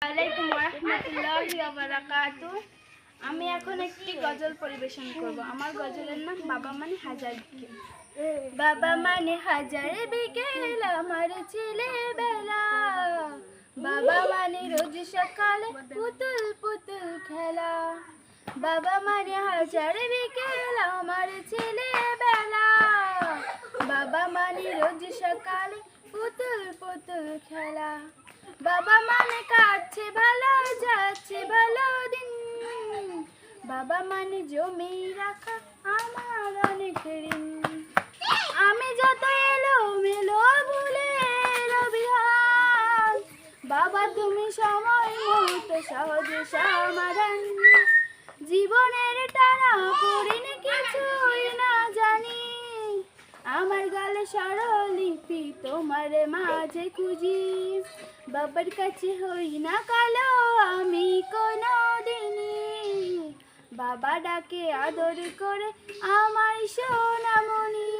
আলাইকুম ওয়া রাহমাতুল্লাহি ওয়া বারাকাতুহু। আমি এখন একটি গজল পরিবেশন করব। আমার গজলের নাম বাবা মানে হাজার বিকেল। বাবা মানে হাজার বিকেল আমার ছেলেবেলা, বাবা মানে রোজ সকালে পুতুল পুতুল খেলা। বাবা মানে হাজার বিকেল আমার ছেলেবেলা, বাবা মানে রোজ সকালে পুতুল পুতুল খেলা। বাবা মানে কাটছে ভালো যাচ্ছে ভালো দিন, বাবা মানে জমি রাখা আমার অনেক ঋণ। আমি যত এলো মেলো ভুলে রবিহান, বাবা তুমি সময় মতো সহজে সমাধান। জীবনের টানা পড়িনি কিছুই না জানি, আমার গালে স্বরলিপি তোমার মাঝে খুঁজি। বাবার কাছে হই না কালো আমি কোনো দিনই, বাবা ডাকে আদর করে আমার সোনামণি।